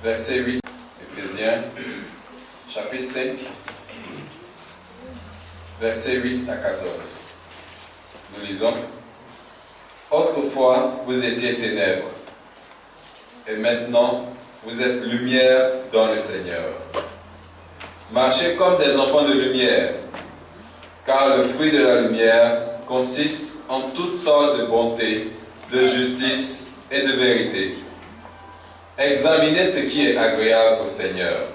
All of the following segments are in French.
verset 8, Éphésiens, chapitre 5, verset 8 à 14. Nous lisons. Autrefois, vous étiez ténèbres, et maintenant, vous êtes lumière dans le Seigneur. Marchez comme des enfants de lumière, car le fruit de la lumière consiste en toutes sortes de bonté, de justice et de vérité. Examinez ce qui est agréable au Seigneur,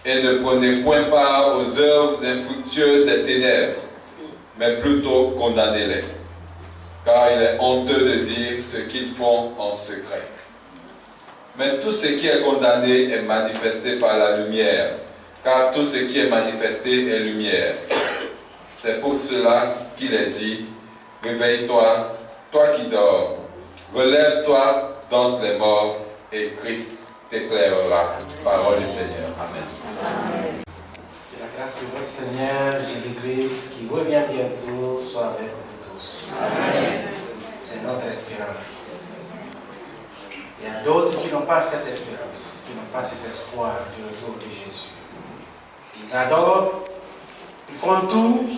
et ne prenez point part aux œuvres infructueuses des ténèbres, mais plutôt condamnez-les, car il est honteux de dire ce qu'ils font en secret. Mais tout ce qui est condamné est manifesté par la lumière, car tout ce qui est manifesté est lumière. C'est pour cela qu'il est dit, réveille-toi, toi qui dors, relève-toi d'entre les morts, et Christ t'éclairera. Parole du Seigneur. Amen. Amen. Que la grâce de notre Seigneur Jésus-Christ, qui revient bientôt, soit avec vous tous. Amen. C'est notre espérance. Il y a d'autres qui n'ont pas cette espérance, qui n'ont pas cet espoir du retour de Jésus. Ils adorent, ils font tout,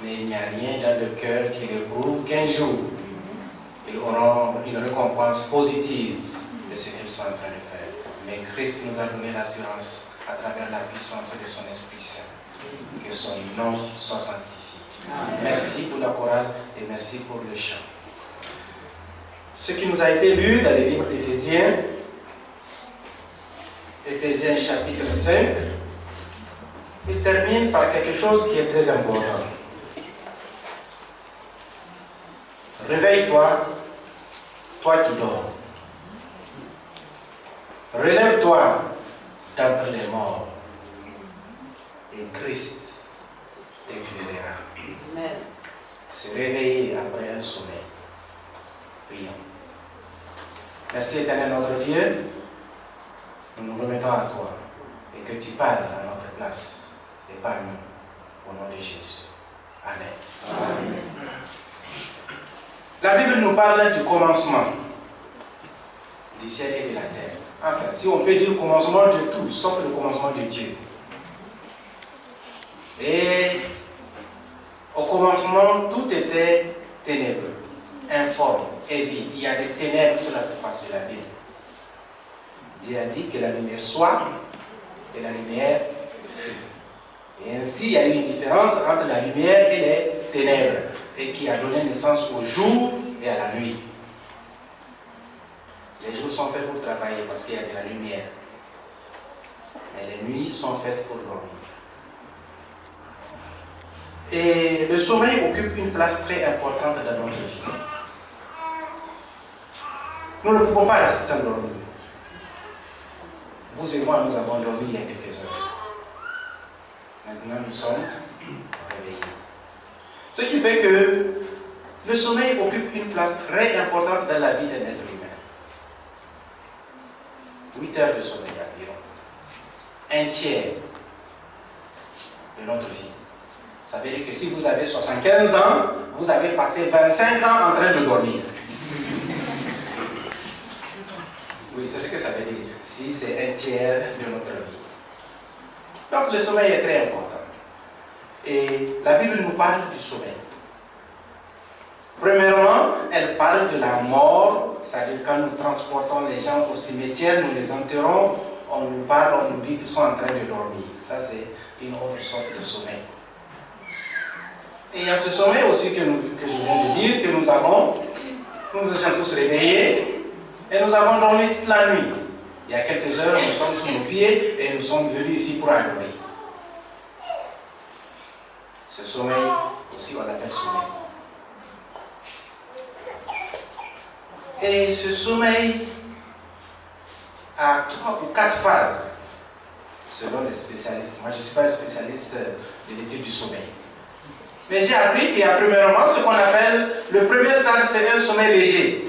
mais il n'y a rien dans le cœur qui les prouve qu'un jour, ils auront une récompense positive de ce qu'ils sont en train de faire. Mais Christ nous a donné l'assurance à travers la puissance de son Esprit Saint, que son nom soit sanctifié. Merci pour la chorale et merci pour le chant. Ce qui nous a été lu dans le livre d'Éphésiens, Éphésiens chapitre 5, il termine par quelque chose qui est très important. Réveille-toi, toi qui dors. Relève-toi d'entre les morts, et Christ t'éclairera. Amen. Se réveiller après un sommeil. Prions. Merci éternel notre Dieu, nous nous remettons à toi et que tu parles à notre place et pas à nous, au nom de Jésus. Amen. Amen. La Bible nous parle du commencement du ciel et de la terre. Enfin, si on peut dire le commencement de tout, sauf le commencement de Dieu. Et au commencement, tout était ténébreux, informe et vide. Il y a des ténèbres sur la surface de la Bible. Dieu a dit que la lumière soit et la lumière fut. Et ainsi, il y a eu une différence entre la lumière et les ténèbres, et qui a donné naissance au jour et à la nuit. Les jours sont faits pour travailler parce qu'il y a de la lumière. Mais les nuits sont faites pour dormir. Et le sommeil occupe une place très importante dans notre vie. Nous ne pouvons pas rester sans dormir. Vous et moi, nous avons dormi il y a quelques heures. Maintenant, nous sommes réveillés. Ce qui fait que le sommeil occupe une place très importante dans la vie d'un être humain. 8 heures de sommeil environ. Un tiers de notre vie. Ça veut dire que si vous avez 75 ans, vous avez passé 25 ans en train de dormir. Oui, c'est ce que ça veut dire. Si c'est un tiers de notre vie. Donc le sommeil est très important. Et la Bible nous parle du sommeil. Premièrement, elle parle de la mort, c'est-à-dire quand nous transportons les gens au cimetière, nous les enterrons, on nous parle, on nous dit qu'ils sont en train de dormir. Ça, c'est une autre sorte de sommeil. Et il y a ce sommeil aussi que je viens de dire, que nous étions tous réveillés, et nous avons dormi toute la nuit. Il y a quelques heures, nous sommes sous nos pieds, et nous sommes venus ici pour adorer. Ce sommeil, aussi on l'appelle sommeil. Et ce sommeil a 3 ou 4 phases, selon les spécialistes. Moi, je ne suis pas un spécialiste de l'étude du sommeil. Mais j'ai appris qu'il y a premièrement ce qu'on appelle, le premier stade, c'est un sommeil léger.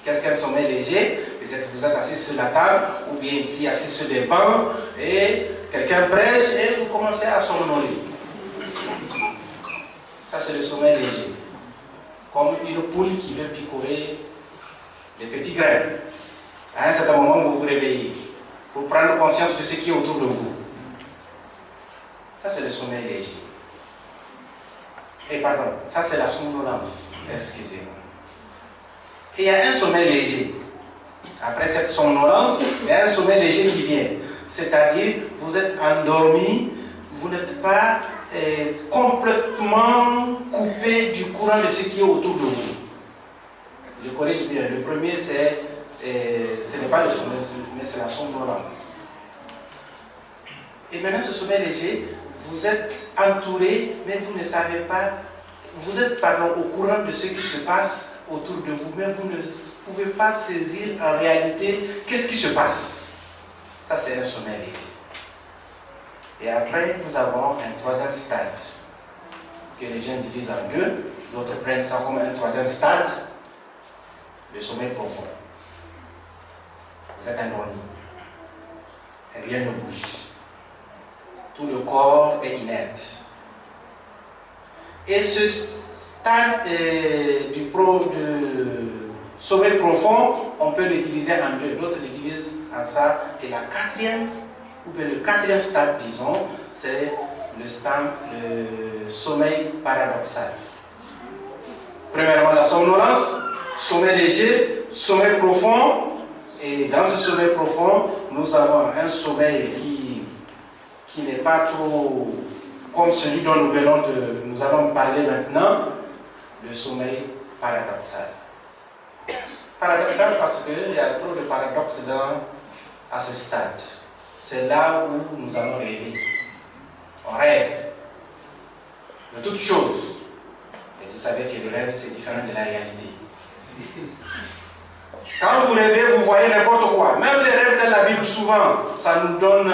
Qu'est-ce qu'un sommeil léger? Peut-être vous êtes assis sur la table, ou bien ici assis sur des bancs, et quelqu'un prêche, et vous commencez à somnoler. Ça, c'est le sommeil léger. Comme une poule qui veut picorer des petits grains. À un certain moment, vous vous réveillez pour prendre conscience de ce qui est autour de vous. Ça, c'est le sommeil léger. Et pardon, ça, c'est la somnolence. Excusez-moi. Et il y a un sommeil léger. Après cette somnolence, il y a un sommeil léger qui vient. C'est-à-dire, vous êtes endormi, vous n'êtes pas complètement coupé du courant de ce qui est autour de vous. Je corrige bien. Le premier, ce n'est pas le sommeil, mais c'est la somnolence. Et maintenant, ce sommeil léger, vous êtes entouré, mais vous ne savez pas, vous êtes au courant de ce qui se passe autour de vous, mais vous ne pouvez pas saisir en réalité qu'est-ce qui se passe. Ça, c'est un sommeil léger. Et après, nous avons un troisième stade, que les gens divisent en deux. D'autres prennent ça comme un troisième stade, le sommeil profond. Vous êtes endormi. Et rien ne bouge. Tout le corps est inerte. Et ce stade du sommeil profond, on peut le diviser en deux. D'autres le divisent en ça. Et la quatrième, ou bien le quatrième stade, disons, c'est le sommeil paradoxal. Premièrement, la somnolence, sommeil léger, sommeil profond. Et dans ce sommeil profond, nous avons un sommeil qui n'est pas trop comme celui dont nous allons parler maintenant, le sommeil paradoxal. Paradoxal parce qu'il y a trop de paradoxes à ce stade. C'est là où nous allons rêver. On rêve de toutes choses. Et vous savez que le rêve, c'est différent de la réalité. Quand vous rêvez, vous voyez n'importe quoi. Même les rêves de la Bible, souvent, ça nous donne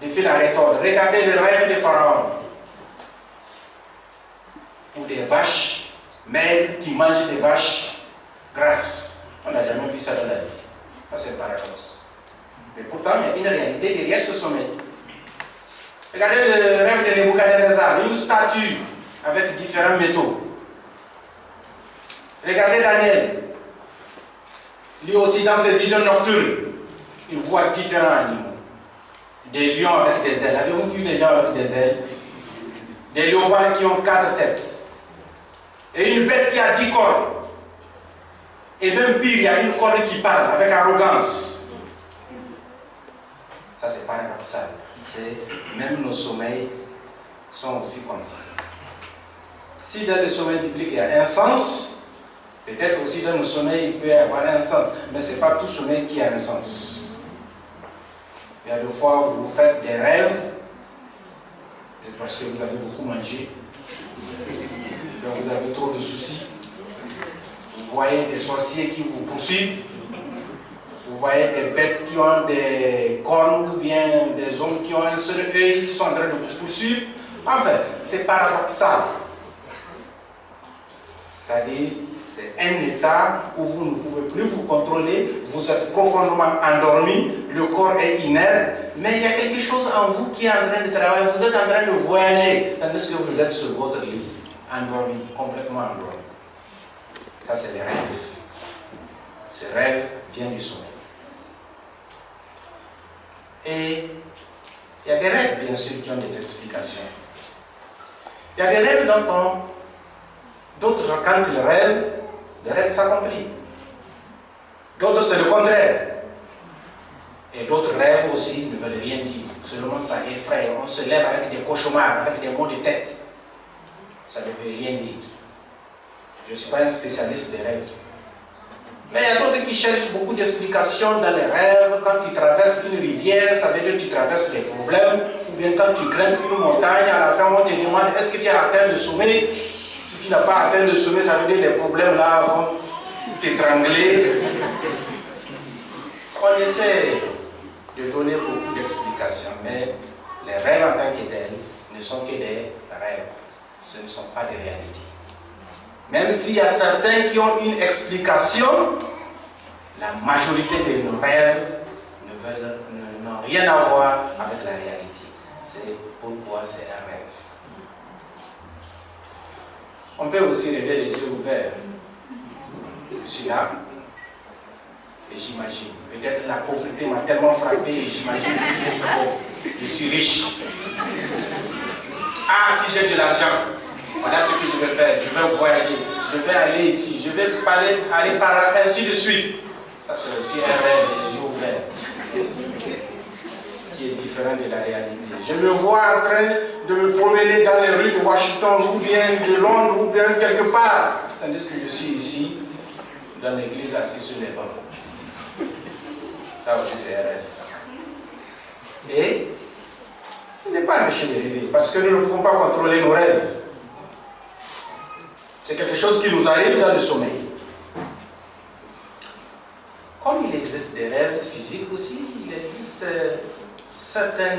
des fils à retordre. Regardez les rêves des pharaons. Ou des vaches maigres qui mangent des vaches grasses. On n'a jamais vu ça dans la vie. Ça, c'est le paradoxe. Mais pourtant, il y a une réalité derrière ce sommeil. Regardez le rêve de Nebuchadnezzar, une statue avec différents métaux. Regardez Daniel. Lui aussi, dans ses visions nocturnes, il voit différents animaux. Des lions avec des ailes. Avez-vous vu des lions avec des ailes? Des léopards qui ont 4 têtes. Et une bête qui a 10 cornes. Et même pire, il y a une corne qui parle avec arrogance. Ça, c'est paradoxal. Même nos sommeils sont aussi comme ça. Si dans le sommeil biblique, il y a un sens, peut-être aussi dans le sommeil, il peut y avoir un sens. Mais ce n'est pas tout sommeil qui a un sens. Il y a des fois où vous faites des rêves, c'est parce que vous avez beaucoup mangé. Donc vous avez trop de soucis. Vous voyez des sorciers qui vous poursuivent. Vous voyez des bêtes qui ont des cornes ou bien des hommes qui ont un seul œil qui sont en train de vous poursuivre. Enfin, c'est paradoxal. C'est-à-dire, c'est un état où vous ne pouvez plus vous contrôler, vous êtes profondément endormi, le corps est inerte, mais il y a quelque chose en vous qui est en train de travailler, vous êtes en train de voyager, tandis que vous êtes sur votre lit, endormi, complètement endormi. Ça, c'est les rêves. Ce rêve vient du sommeil. Et il y a des rêves, bien sûr, qui ont des explications. Il y a des rêves d'autres, quand ils rêvent, le rêve s'accomplit. D'autres, c'est le contraire. Et d'autres rêves aussi ne veulent rien dire. Seulement, ça effraie. On se lève avec des cauchemars, avec des maux de tête. Ça ne veut rien dire. Je ne suis pas un spécialiste des rêves. Mais il y a d'autres qui cherchent beaucoup d'explications dans les rêves. Quand tu traverses une rivière, ça veut dire que tu traverses des problèmes. Ou bien quand tu grimpes une montagne, à la fin on te demande est-ce que tu as atteint le sommet. Si tu n'as pas atteint le sommet, ça veut dire que les problèmes là vont t'étrangler. On essaie de donner beaucoup d'explications, mais les rêves en tant que tels ne sont que des rêves. Ce ne sont pas des réalités. Même s'il y a certains qui ont une explication, la majorité de nos rêves n'ont rien à voir avec la réalité. C'est pourquoi c'est un rêve. On peut aussi rêver les yeux ouverts. Je suis là. Et j'imagine. Peut-être la pauvreté m'a tellement frappé et j'imagine que je suis riche. Ah, si j'ai de l'argent, voilà ce que je vais faire. Je vais voyager, je vais aller ici, je vais aller par ainsi de suite. Ça, c'est aussi un rêve, les yeux ouverts, qui est différent de la réalité. Je me vois en train de me promener dans les rues de Washington ou bien de Londres ou bien quelque part, tandis que je suis ici, dans l'église, assis sur les bancs. Ça aussi, c'est un rêve. Et il n'est pas empêché de rêver, parce que nous ne pouvons pas contrôler nos rêves. C'est quelque chose qui nous arrive dans le sommeil. Comme il existe des rêves physiques aussi, il existe certains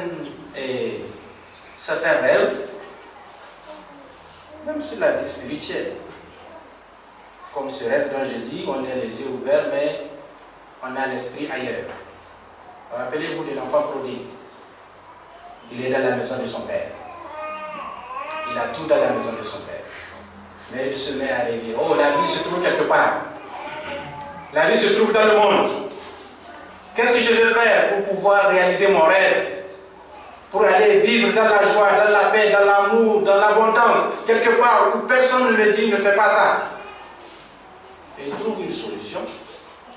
rêves, même sur la vie spirituelle. Comme ce rêve dont je dis, on a les yeux ouverts, mais on a l'esprit ailleurs. Rappelez-vous de l'enfant prodigue. Il est dans la maison de son père. Il a tout dans la maison de son père. Mais il se met à rêver. Oh, la vie se trouve quelque part. La vie se trouve dans le monde. Qu'est-ce que je vais faire pour pouvoir réaliser mon rêve? Pour aller vivre dans la joie, dans la paix, dans l'amour, dans l'abondance, quelque part où personne ne me dit ne fais pas ça. Et il trouve une solution.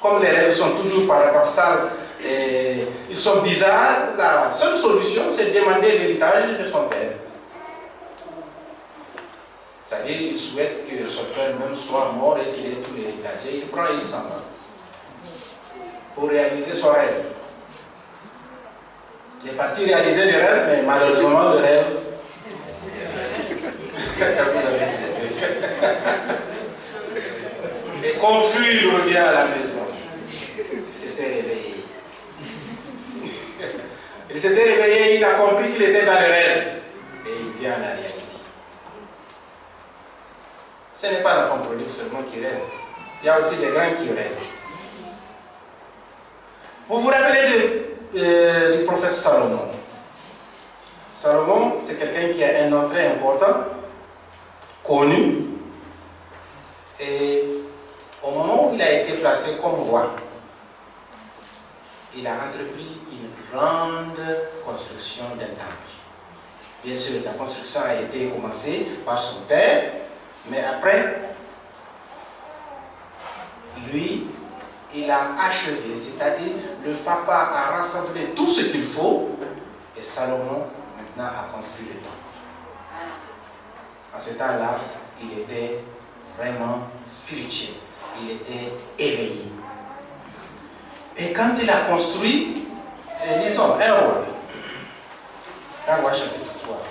Comme les rêves sont toujours paradoxaux et ils sont bizarres, la seule solution c'est de demander l'héritage de son père. C'est-à-dire qu'il souhaite que son père même soit mort et qu'il ait tout l'héritage. Et il prend et il s'en va. Pour réaliser son rêve. Il est parti réaliser des rêves, mais malheureusement le rêve. Et confus, il revient à la maison. Il s'était réveillé. Il s'était réveillé, il a compris qu'il était dans le rêve. Et il vient à la réalité. Ce n'est pas l'enfant prodigue seulement qui rêve. Il y a aussi des grands qui rêvent. Vous vous rappelez du prophète Salomon. Salomon, c'est quelqu'un qui a un nom très important, connu. Et au moment où il a été placé comme roi, il a entrepris une grande construction d'un temple. Bien sûr, la construction a été commencée par son père, mais après, lui, il a achevé, c'est-à-dire le papa a rassemblé tout ce qu'il faut et Salomon maintenant a construit le temple. En ce temps-là, il était vraiment spirituel, il était éveillé. Et quand il a construit, lisons, un roi chapitre 3.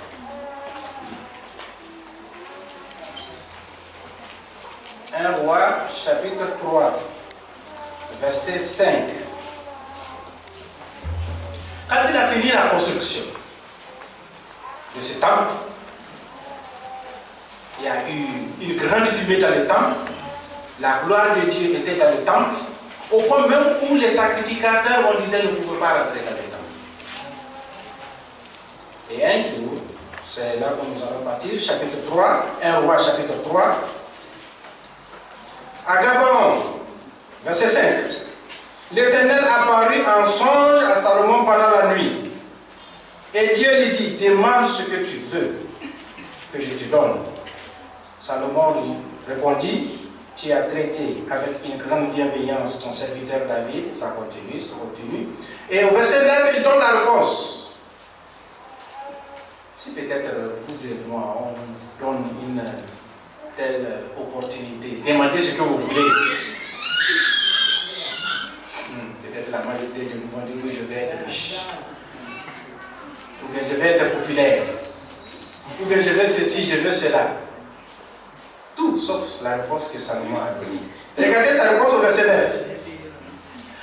Un roi chapitre 3. Verset 5. Quand il a fini la construction de ce temple, il y a eu une grande fumée dans le temple, la gloire de Dieu était dans le temple, au point même où les sacrificateurs, on disait, ne pouvaient pas rentrer dans le temple. Et un jour, c'est là que nous allons partir, chapitre 3, 1 roi chapitre 3, à Gabon, verset 5. L'Éternel apparut en songe à Salomon pendant la nuit. Et Dieu lui dit, demande ce que tu veux, que je te donne. Salomon lui répondit, tu as traité avec une grande bienveillance ton serviteur David. Ça continue. Et au verset 9, il donne la réponse. Si peut-être vous et moi, on vous donne une telle opportunité, demandez ce que vous voulez. Peut-être la majorité de nous vont dire oui, je vais être riche. Ou bien je vais être populaire. Ou bien je veux ceci, je veux cela. Tout sauf la réponse que Salomon a donnée. Regardez sa réponse au verset 9.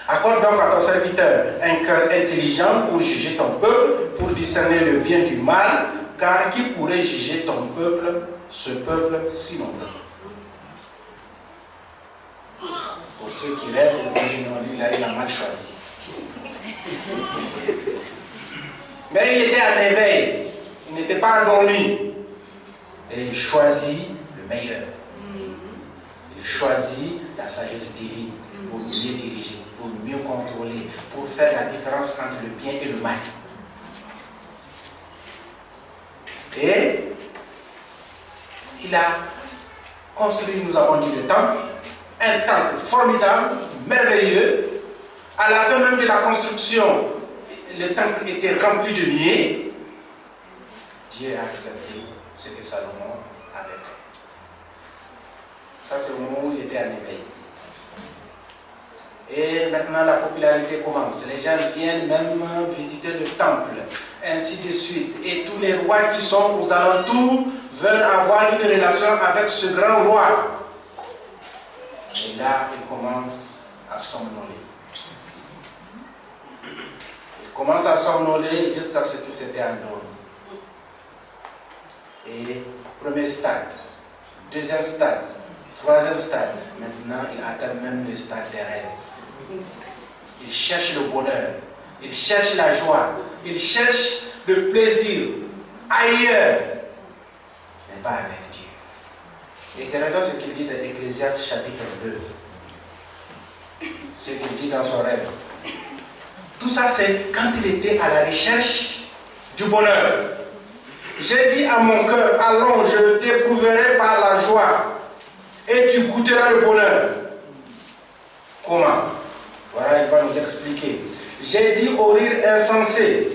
Accorde donc à ton serviteur un cœur intelligent pour juger ton peuple, pour discerner le bien du mal, car qui pourrait juger ton peuple, ce peuple si longtemps? Pour ceux qui rêvent, lui, là, il a mal choisi. Mais il était en éveil, il n'était pas endormi. Et il choisit le meilleur. Il choisit la sagesse divine pour mieux diriger, pour mieux contrôler, pour faire la différence entre le bien et le mal. Et il a construit, nous avons dit, le temple, un temple formidable, merveilleux. À la fin même de la construction, le temple était rempli de niais. Dieu a accepté ce que Salomon avait fait. Ça, c'est au moment où il était en éveil. Et maintenant, la popularité commence. Les gens viennent même visiter le temple, ainsi de suite. Et tous les rois qui sont aux alentours veulent avoir une relation avec ce grand roi. Et là, il commence à somnoler. Il commence à somnoler jusqu'à ce que c'était endormi. Et premier stade, deuxième stade, troisième stade. Maintenant, il atteint même le stade des rêves. Il cherche le bonheur, il cherche la joie, il cherche le plaisir ailleurs, mais pas avec Dieu. Et regardons ce qu'il dit dans Ecclésiaste chapitre 2. Ce qu'il dit dans son rêve. Tout ça, c'est quand il était à la recherche du bonheur. J'ai dit à mon cœur, allons, je t'éprouverai par la joie et tu goûteras le bonheur. Comment? Voilà, il va nous expliquer. J'ai dit au rire insensé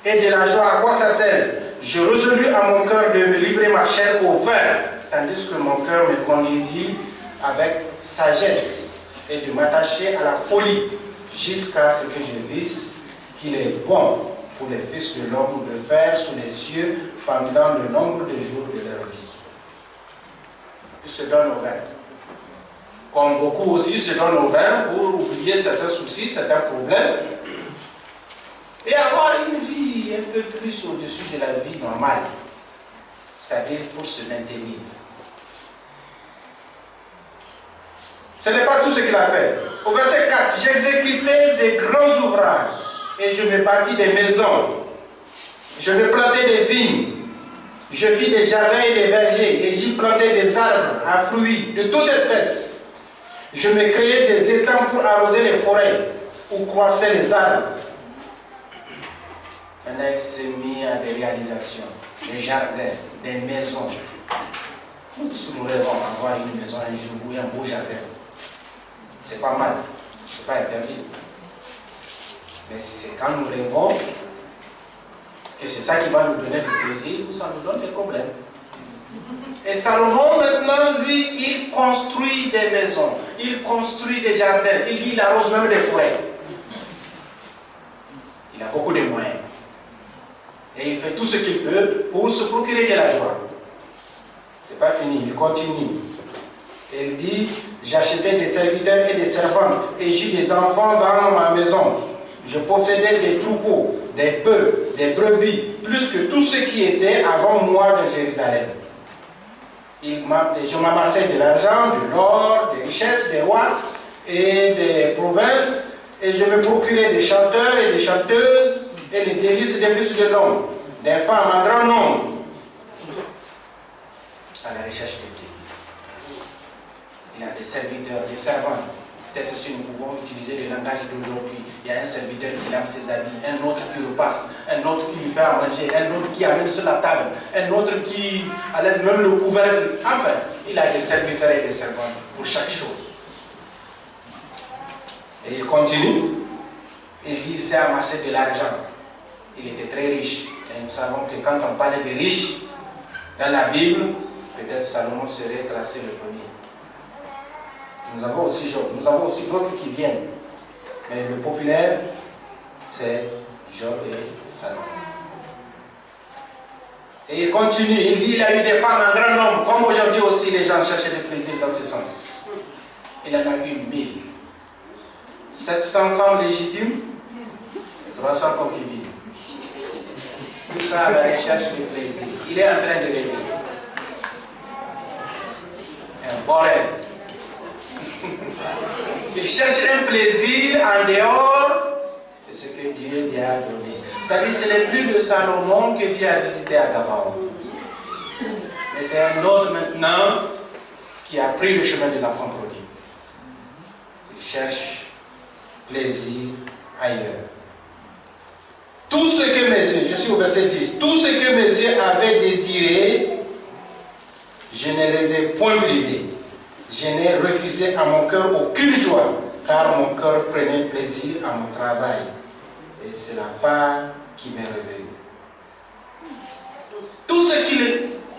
et de la joie, à quoi sert-elle? Je résolus à mon cœur de me livrer ma chair au vin, tandis que mon cœur me conduisit avec sagesse et de m'attacher à la folie, jusqu'à ce que je visse qu'il est bon pour les fils de l'homme de faire sous les cieux pendant le nombre de jours de leur vie. Ils se donnent au vin. Comme beaucoup aussi se donnent au vin pour oublier certains soucis, certains problèmes, et avoir une vie un peu plus au-dessus de la vie normale, c'est-à-dire pour se maintenir. Ce n'est pas tout ce qu'il a fait. Au verset 4, j'exécutais des grands ouvrages et je me bâtis des maisons. Je me plantais des vignes. Je fis des jardins et des vergers et j'y plantais des arbres à fruits de toute espèce. Je me créais des étangs pour arroser les forêts où croissaient les arbres. Maintenant, il s'est mis à des réalisations, des jardins, des maisons. Nous tous nous rêvons d'avoir une maison un jour ou un beau jardin. C'est pas mal, c'est pas interdit. Mais c'est quand nous rêvons que c'est ça qui va nous donner du plaisir ou ça nous donne des problèmes. Et Salomon maintenant, lui, il construit des maisons, il construit des jardins, il arrose même des forêts. Il a beaucoup de moyens. Et il fait tout ce qu'il peut pour se procurer de la joie. C'est pas fini, il continue. Et il dit, j'achetais des serviteurs et des servantes, et j'eus des enfants dans ma maison. Je possédais des troupeaux, des bœufs, des brebis, plus que tous ceux qui étaient avant moi dans Jérusalem. Je m'amassais de l'argent, de l'or, des richesses, des rois et des provinces, et je me procurais des chanteurs et des chanteuses, et les délices des fils de l'homme, des femmes en grand nombre, à la recherche de Dieu. Il a des serviteurs, des servantes. Peut-être si nous pouvons utiliser le langage d'aujourd'hui. Il y a un serviteur qui lave ses habits, un autre qui repasse, un autre qui lui fait à manger, un autre qui amène sur la table, un autre qui enlève même le couvercle. Enfin, il a des serviteurs et des servantes pour chaque chose. Et il continue. Il dit qu'il s'est amassé de l'argent. Il était très riche. Et nous savons que quand on parle de riches dans la Bible, peut-être Salomon serait classé le premier. Nous avons aussi Job, nous avons aussi d'autres qui viennent. Mais le populaire, c'est Job et Salomon. Et il continue, il dit qu'il a eu des femmes en grand nombre, comme aujourd'hui aussi les gens cherchent des plaisirs dans ce sens. Il en a eu 1000. 700 femmes légitimes et 300 concubines. Tout ça à la recherche de plaisir. Il est en train de rêver. Un bon rêve. Il cherche un plaisir en dehors de ce que Dieu lui a donné. C'est-à-dire que ce n'est plus de Salomon que Dieu a visité à Gabaon. Mais c'est un autre maintenant qui a pris le chemin de l'enfant prodigue. Il cherche plaisir ailleurs. Tout ce que mes yeux, je suis au verset 10, tout ce que mes yeux avaient désiré, je ne les ai point privés. Je n'ai refusé à mon cœur aucune joie, car mon cœur prenait plaisir à mon travail. Et c'est la part qui m'est revenue. Tout ce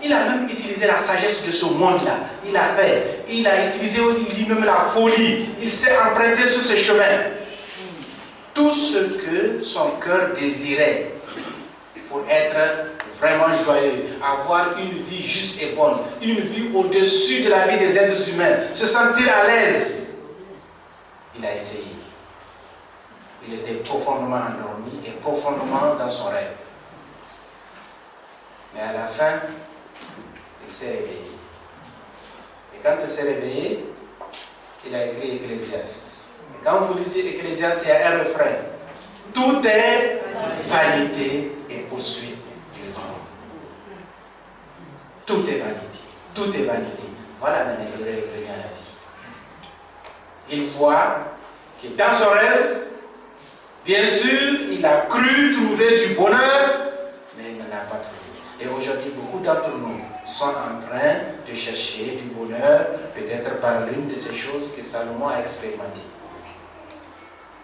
il a même utilisé la sagesse de ce monde-là. Il a fait, il a utilisé lui-même la folie. Il s'est emprunté sur ce chemin. Tout ce que son cœur désirait pour être vraiment joyeux, avoir une vie juste et bonne, une vie au-dessus de la vie des êtres humains, se sentir à l'aise. Il a essayé. Il était profondément endormi et profondément dans son rêve. Mais à la fin, il s'est réveillé. Et quand il s'est réveillé, il a écrit Ecclésiaste. Et quand vous lisez Ecclésiaste, il y a un refrain. Tout est vanité et poursuite du vent. Tout est vanité. Tout est vanité. Voilà maintenant, il est revenu à la vie. Il voit que dans son rêve, bien sûr, il a cru trouver du bonheur, mais il ne l'a pas trouvé. Et aujourd'hui, beaucoup d'entre nous sont en train de chercher du bonheur, peut-être par l'une de ces choses que Salomon a expérimentées.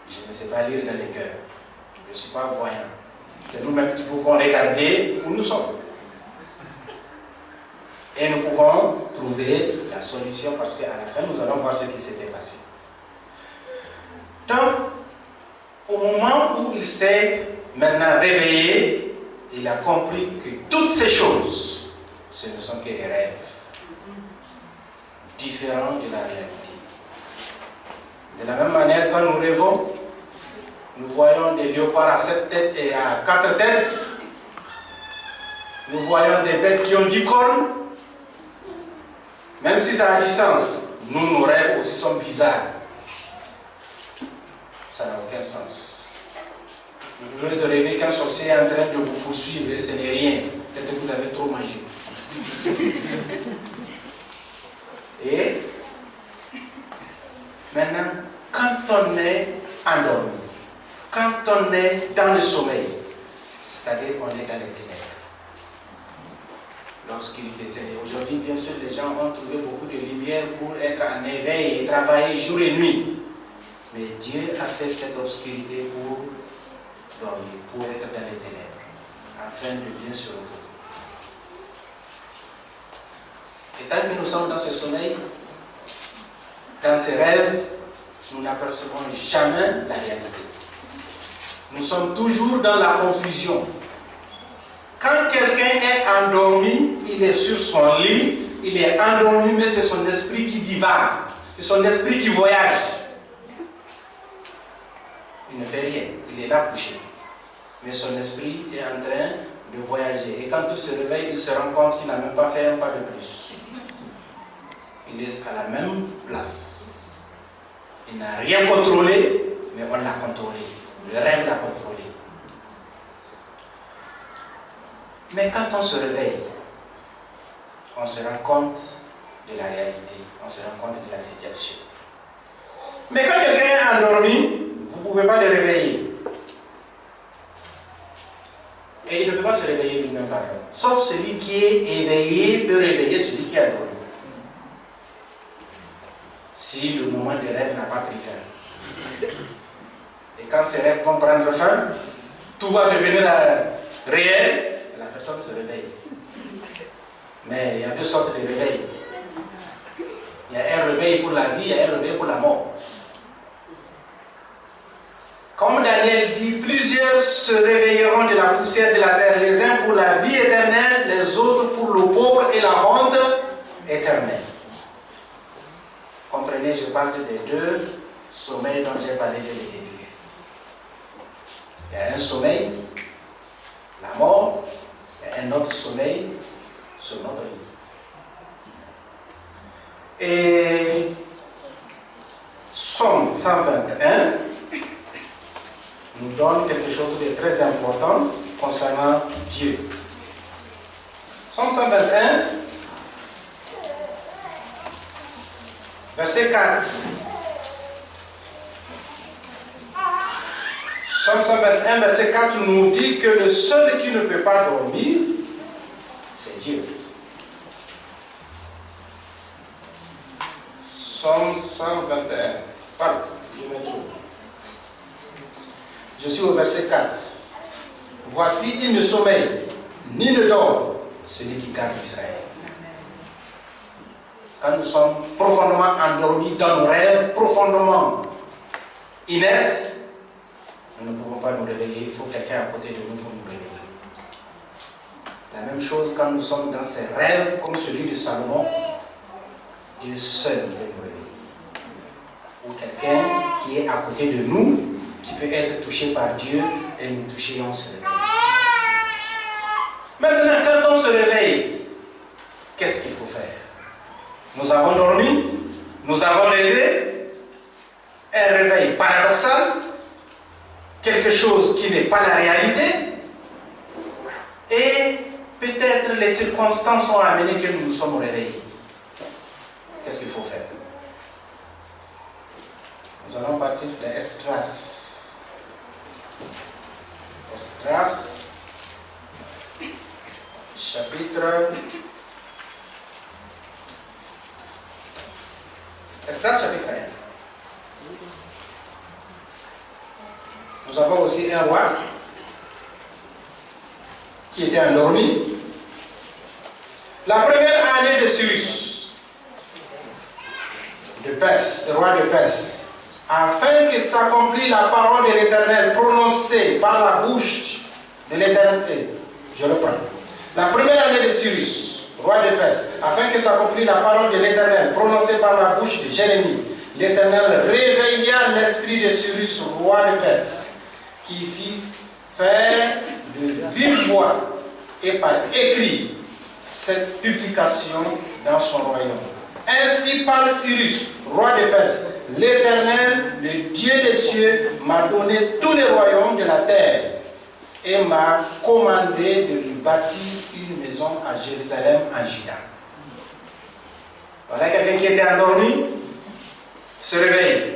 Je ne sais pas lire dans les cœurs. Je ne suis pas voyant. C'est nous-mêmes qui pouvons regarder où nous sommes. Et nous pouvons trouver la solution parce qu'à la fin, nous allons voir ce qui s'était passé. Donc, au moment où il s'est maintenant réveillé, il a compris que toutes ces choses, ce ne sont que des rêves, différents de la réalité. De la même manière, quand nous rêvons, nous voyons des léopards à 7 têtes et à 4 têtes. Nous voyons des bêtes qui ont 10 cornes. Même si ça a du sens, nous, nos rêves aussi sont bizarres. Ça n'a aucun sens. Vous pouvez rêver qu'un sorcier est en train de vous poursuivre et ce n'est rien. Peut-être que vous avez trop mangé. Et maintenant, quand on est endormi, quand on est dans le sommeil, c'est-à-dire qu'on est dans les ténèbres, l'obscurité, c'est aujourd'hui, bien sûr, les gens ont trouvé beaucoup de lumière pour être en éveil et travailler jour et nuit. Mais Dieu a fait cette obscurité pour dormir, pour être dans les ténèbres, afin de bien se reposer. Et tant que nous sommes dans ce sommeil, dans ces rêves, nous n'apercevons jamais la réalité. Nous sommes toujours dans la confusion. Quand quelqu'un est endormi, il est sur son lit, il est endormi, mais c'est son esprit qui divague, c'est son esprit qui voyage. Il ne fait rien, il est là couché. Mais son esprit est en train de voyager. Et quand il se réveille, il se rend compte qu'il n'a même pas fait un pas de plus. Il est à la même place. Il n'a rien contrôlé, mais on l'a contrôlé. Le rêve l'a contrôlé. Mais quand on se réveille, on se rend compte de la réalité, on se rend compte de la situation. Mais quand quelqu'un est endormi, vous ne pouvez pas le réveiller. Et il ne peut pas se réveiller lui-même, pardon. Sauf celui qui est éveillé peut réveiller celui qui est endormi. Si le moment de rêve n'a pas pris fin. Et quand ces rêves vont prendre fin, tout va devenir réel, et la personne se réveille. Mais il y a deux sortes de réveils. Il y a un réveil pour la vie, il y a un réveil pour la mort. Comme Daniel dit, plusieurs se réveilleront de la poussière de la terre, les uns pour la vie éternelle, les autres pour le pauvre et la honte éternelle. Comprenez, je parle des deux sommeils dont j'ai parlé dès le début. Il y a un sommeil, la mort, il y a un autre sommeil sur notre lit. Et Somme 121 nous donne quelque chose de très important concernant Dieu. Somme 121, verset 4. Psaume 121, verset 4 nous dit que le seul qui ne peut pas dormir, c'est Dieu. Psaume 121. Pardon, je me trouve. Je suis au verset 4. Voici, il ne sommeille, ni ne dort, celui qui garde Israël. Quand nous sommes profondément endormis dans nos rêves, profondément inertes, nous ne pouvons pas nous réveiller. Il faut quelqu'un à côté de nous pour nous réveiller. La même chose quand nous sommes dans ces rêves comme celui de Salomon, Dieu seul peut nous réveiller. Ou quelqu'un qui est à côté de nous, qui peut être touché par Dieu et nous toucher et on se réveille. Maintenant, quand on se réveille, qu'est-ce qu'il faut faire? Nous avons dormi, nous avons rêvé, un réveil paradoxal, quelque chose qui n'est pas la réalité, et peut-être les circonstances ont amené que nous nous sommes réveillés. Qu'est-ce qu'il faut faire? Nous allons partir de Esdras. Esdras, chapitre... Esdras, chapitre 1. Nous avons aussi un roi qui était endormi. La première année de Cyrus, de Perse, le roi de Perse, afin que s'accomplisse la parole de l'Éternel prononcée par la bouche de l'Éternel. Je reprends. La première année de Cyrus, roi de Perse, afin que s'accomplisse la parole de l'Éternel prononcée par la bouche de Jérémie, l'Éternel réveilla l'esprit de Cyrus, roi de Perse, qui fit faire de vive voix et par écrit cette publication dans son royaume. Ainsi parle Cyrus, roi de Perse, l'Éternel, le Dieu des cieux, m'a donné tous les royaumes de la terre et m'a commandé de lui bâtir une maison à Jérusalem en Juda. Voilà quelqu'un qui était endormi, se réveille.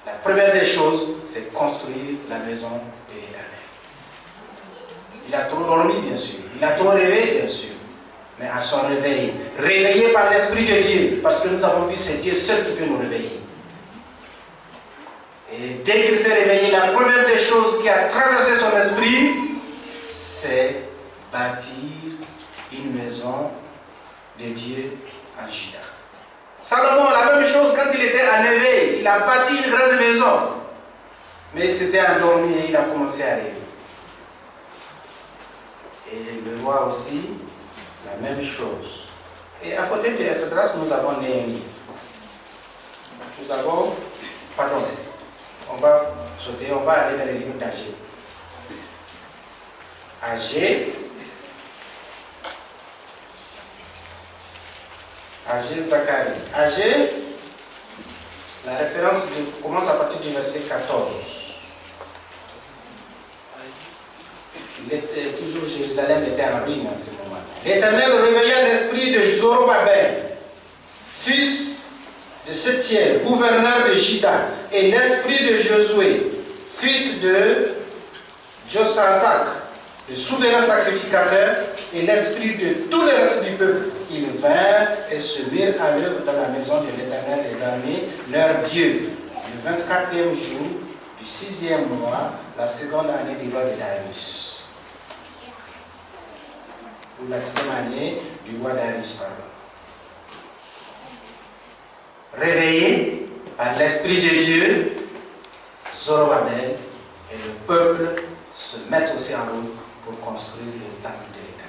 La première des choses, c'est construire la maison de l'Éternel. Il a trop dormi, bien sûr. Il a trop rêvé, bien sûr. Mais à son réveil, réveillé par l'Esprit de Dieu, parce que nous avons vu c'est Dieu seul qui peut nous réveiller. Et dès qu'il s'est réveillé, la première des choses qui a traversé son esprit, c'est bâtir une maison de Dieu en Juda. Salomon, la même chose, quand il était en éveil, il a bâti une grande maison. Mais il s'était endormi et il a commencé à rêver. Et le roi aussi, la même chose. Et à côté de Esdras, nous avons Néhémie. Nous avons, pardon, on va sauter, on va aller dans les livres d'Agé. Agé, Zacharie. Agé, la référence commence à partir du verset 14. Toujours Jérusalem était en ruine en ce moment. L'Éternel réveilla l'esprit de Zorobabel, fils de Sétiel, gouverneur de Juda, et l'esprit de Josué, fils de Josadak, le souverain sacrificateur, et l'esprit de tout le reste du peuple. Ils vinrent et se mirent à l'œuvre dans la maison de l'Éternel des armées, leur Dieu, le 24e jour du 6e mois, la seconde année du roi de Darius. Ou la 6e année du roi Darius, pardon. Réveillé par l'Esprit de Dieu, Zorobabel et le peuple se mettent aussi en route pour construire le temple de l'Éternel.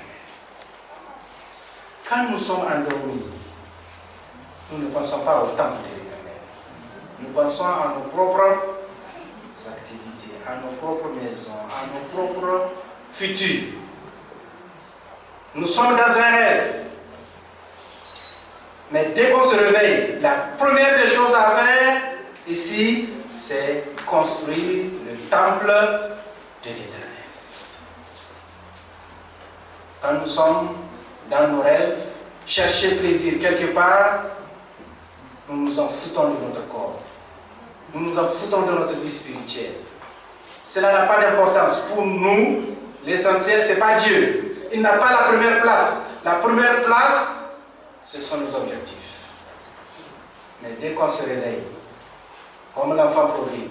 Quand nous sommes endormis, nous ne pensons pas au temple de l'Éternel. Nous pensons à nos propres activités, à nos propres maisons, à nos propres futurs. Nous sommes dans un rêve. Mais dès qu'on se réveille, la première des choses à faire ici, c'est construire le temple de l'Éternel. Quand nous sommes dans nos rêves, chercher plaisir quelque part, nous nous en foutons de notre corps. Nous nous en foutons de notre vie spirituelle. cela n'a pas d'importance. Pour nous, l'essentiel, ce n'est pas Dieu. Il n'a pas la première place. La première place, ce sont nos objectifs. Mais dès qu'on se réveille, comme l'enfant prodigue,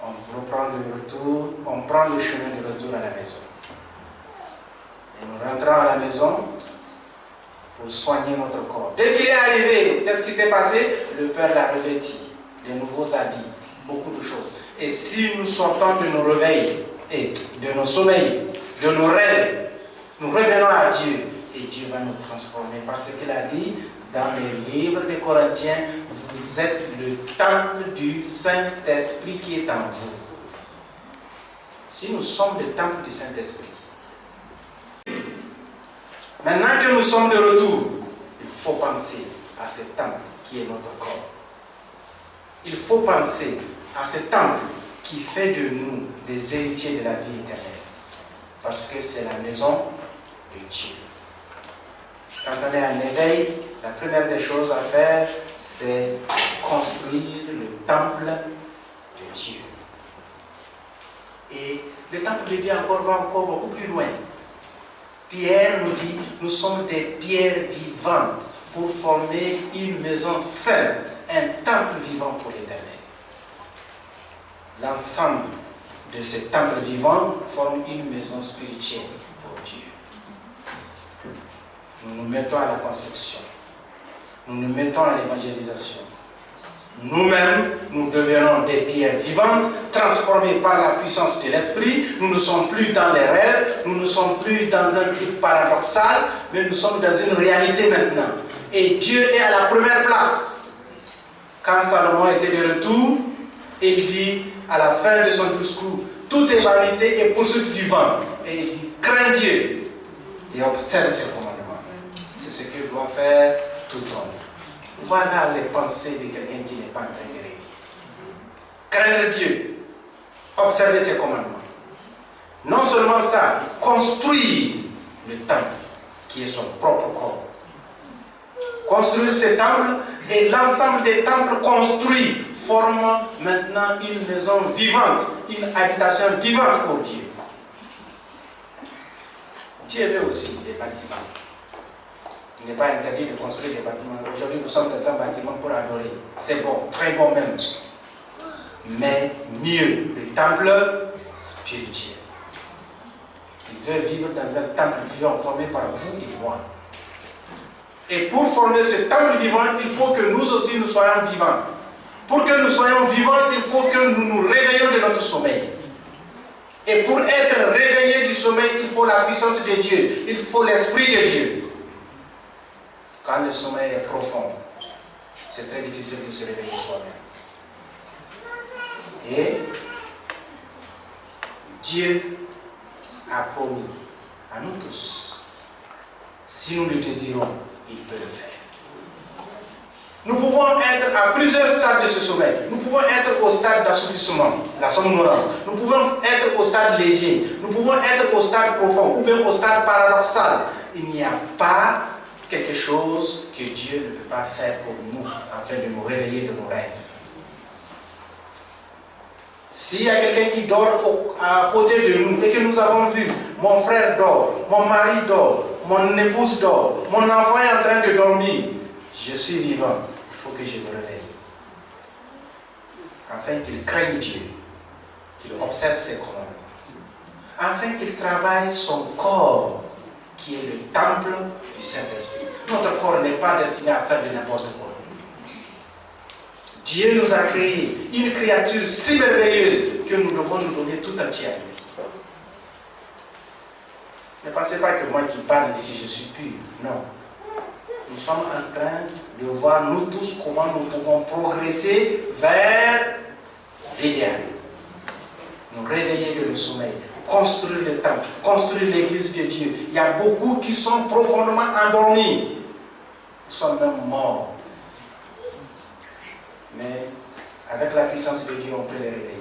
on reprend le retour, on prend le chemin de retour à la maison. Et nous rentrons à la maison pour soigner notre corps. Dès qu'il est arrivé, qu'est-ce qui s'est passé? Le Père l'a revêti, de nouveaux habits, beaucoup de choses. Et si nous sortons de nos réveils, et de nos sommeils, de nos rêves, nous revenons à Dieu, et Dieu va nous transformer. Parce qu'il a dit dans les livres des Corinthiens, vous êtes le temple du Saint-Esprit qui est en vous. Si nous sommes le temple du Saint-Esprit, maintenant que nous sommes de retour, il faut penser à ce temple qui est notre corps. Il faut penser à ce temple qui fait de nous des héritiers de la vie éternelle. Parce que c'est la maison de Dieu. Quand on est en éveil, la première des choses à faire, c'est construire le temple de Dieu. Et le temple de Dieu va encore beaucoup plus loin. Pierre nous dit, nous sommes des pierres vivantes pour former une maison sainte, un temple vivant pour l'Éternel. L'ensemble de ces temples vivants forme une maison spirituelle pour Dieu. Nous nous mettons à la construction. Nous nous mettons à l'évangélisation. Nous-mêmes, nous devenons des pierres vivantes, transformées par la puissance de l'Esprit. Nous ne sommes plus dans les rêves, nous ne sommes plus dans un truc paradoxal, mais nous sommes dans une réalité maintenant. Et Dieu est à la première place. Quand Salomon était de retour, il dit à la fin de son discours, toute est vanité et poursuite du vent. Et il dit, crains Dieu et observe ses commandements. C'est ce que doit faire tout homme. Voilà les pensées de quelqu'un qui n'est pas en train de rêver. Craindre Dieu, observer ses commandements. Non seulement ça, construire le temple qui est son propre corps. Construire ce temple et l'ensemble des temples construits forment maintenant une maison vivante, une habitation vivante pour Dieu. Dieu veut aussi des bâtiments. Il n'est pas interdit de construire des bâtiments. Aujourd'hui, nous sommes dans un bâtiment pour adorer. C'est bon, très bon même. Mais mieux, le temple spirituel. Il veut vivre dans un temple vivant formé par vous et moi. Et pour former ce temple vivant, il faut que nous aussi nous soyons vivants. Pour que nous soyons vivants, il faut que nous nous réveillions de notre sommeil. Et pour être réveillés du sommeil, il faut la puissance de Dieu. Il faut l'Esprit de Dieu. Quand le sommeil est profond, c'est très difficile de se réveiller soi-même. Et Dieu a promis à nous tous, si nous le désirons, il peut le faire. Nous pouvons être à plusieurs stades de ce sommeil. Nous pouvons être au stade d'assoupissement, la somnolence. Nous pouvons être au stade léger. Nous pouvons être au stade profond ou bien au stade paradoxal. Il n'y a pas quelque chose que Dieu ne peut pas faire pour nous afin de nous réveiller de nos rêves. S'il y a quelqu'un qui dort à côté de nous et que nous avons vu, mon frère dort, mon mari dort, mon épouse dort, mon enfant est en train de dormir, je suis vivant, il faut que je me réveille. Afin qu'il craigne Dieu, qu'il observe ses commandements, afin qu'il travaille son corps, qui est le temple du Saint-Esprit. Notre corps n'est pas destiné à faire de n'importe quoi. Dieu nous a créé une créature si merveilleuse que nous devons nous donner tout entier à lui. Ne pensez pas que moi qui parle ici, je suis pur. Non. Nous sommes en train de voir, nous tous, comment nous pouvons progresser vers l'idéal. Nous réveiller de nos sommeil, construire le temple, construire l'église de Dieu. Il y a beaucoup qui sont profondément endormis. Nous sommes même morts. Mais avec la puissance de Dieu, on peut les réveiller.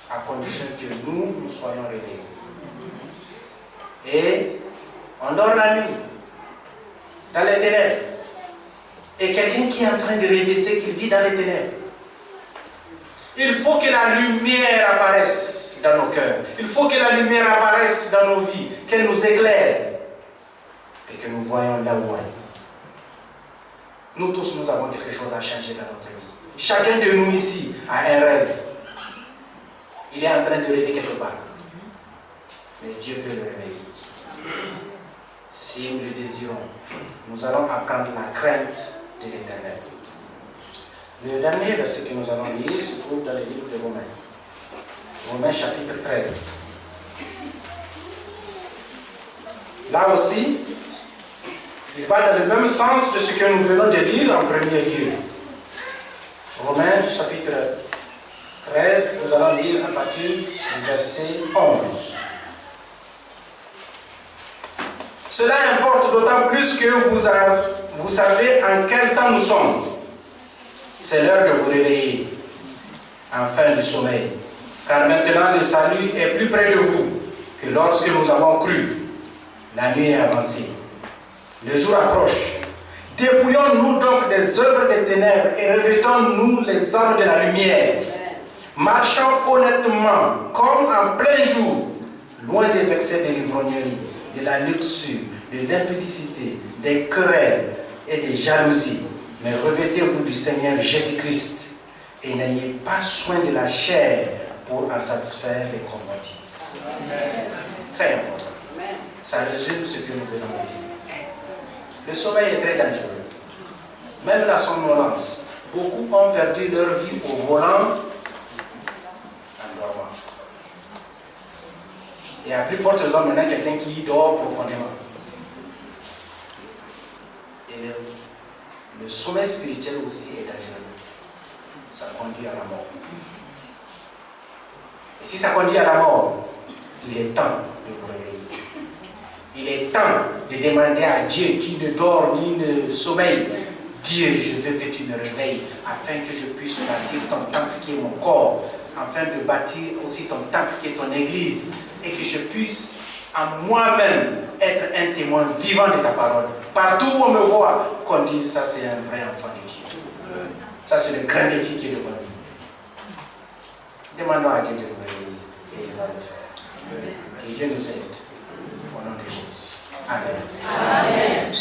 À condition que nous soyons réveillés. Et on dort la nuit, dans les ténèbres. Et quelqu'un qui est en train de rêver, c'est qu'il vit dans les ténèbres. Il faut que la lumière apparaisse dans nos cœurs. Il faut que la lumière apparaisse dans nos vies, qu'elle nous éclaire et que nous voyons là où elle est. Nous tous, nous avons quelque chose à changer dans notre vie. Chacun de nous ici a un rêve. Il est en train de rêver quelque part. Mais Dieu peut le réveiller. Si nous le désirons, nous allons apprendre la crainte de l'Éternel. Le dernier verset que nous allons lire se trouve dans le livre de Romains. Romains chapitre 13. Là aussi, il va dans le même sens de ce que nous venons de lire en premier lieu. Romains chapitre 13, nous allons lire à partir du verset 11. Cela importe d'autant plus que vous savez en quel temps nous sommes. C'est l'heure de vous réveiller, en fin du sommeil. Car maintenant le salut est plus près de vous que lorsque nous avons cru. La nuit est avancée. Le jour approche. Dépouillons-nous donc des œuvres des ténèbres et revêtons-nous les armes de la lumière. Marchons honnêtement, comme en plein jour, loin des excès de l'ivrognerie, de la luxure, de l'impudicité, des querelles et des jalousies. Mais revêtez-vous du Seigneur Jésus-Christ et n'ayez pas soin de la chair pour en satisfaire les convoitises. Très important. Ça résume ce que nous venons de dire. Le sommeil est très dangereux. Même la somnolence. Beaucoup ont perdu leur vie au volant en dormant. Et à plus forte raison, maintenant, quelqu'un qui dort profondément. Et le sommeil spirituel aussi est dangereux. Ça conduit à la mort. Et si ça conduit à la mort, il est temps de vous réveiller. Il est temps de demander à Dieu qui ne dort ni ne sommeille. Dieu, je veux que tu me réveilles afin que je puisse bâtir ton temple qui est mon corps, afin de bâtir aussi ton temple qui est ton église, et que je puisse en moi-même être un témoin vivant de ta parole. Partout où on me voit, qu'on dise ça c'est un vrai enfant de Dieu. Ça c'est le grand défi qui est devant nous. Demandons à Dieu de nous réveiller et il va le faire. Que Dieu nous aide. Au nom de Jésus. Amen. Amen.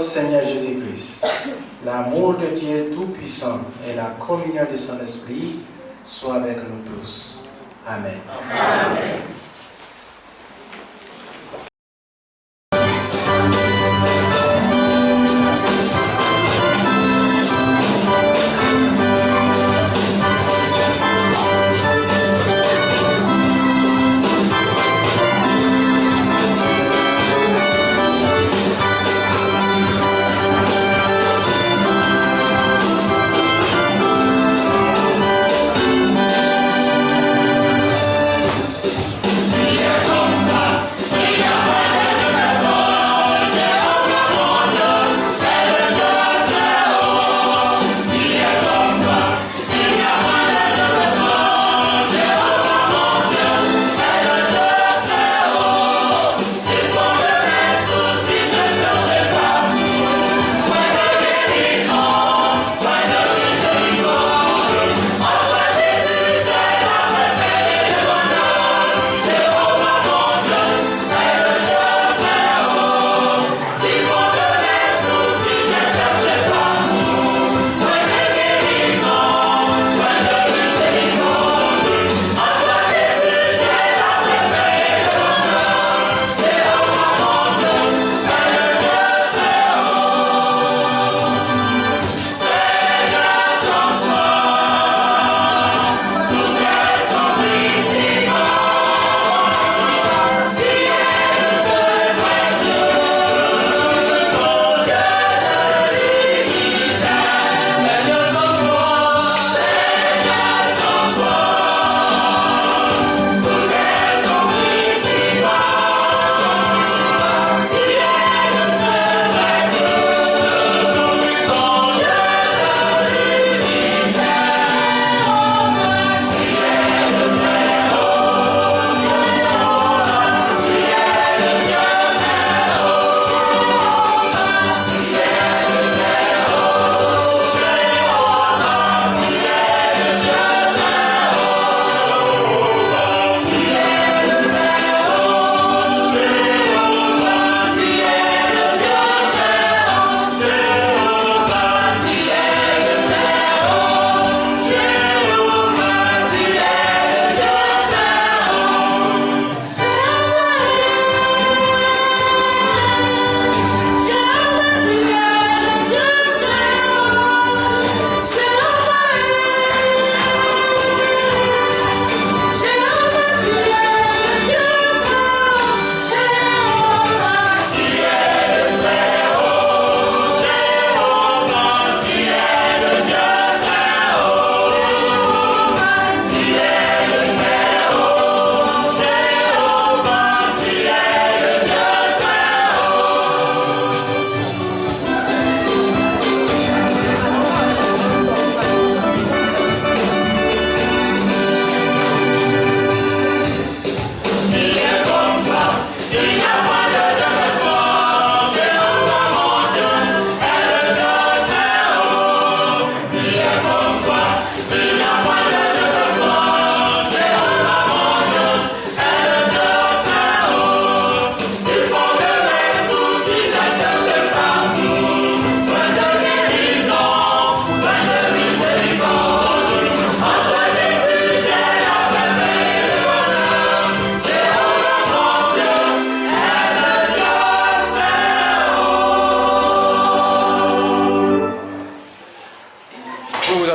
Seigneur Jésus-Christ, l'amour de Dieu Tout-Puissant et la communion de son Esprit soient avec nous tous. Amen. Amen.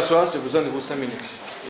asseoir, j'ai besoin de vos 5 minutes.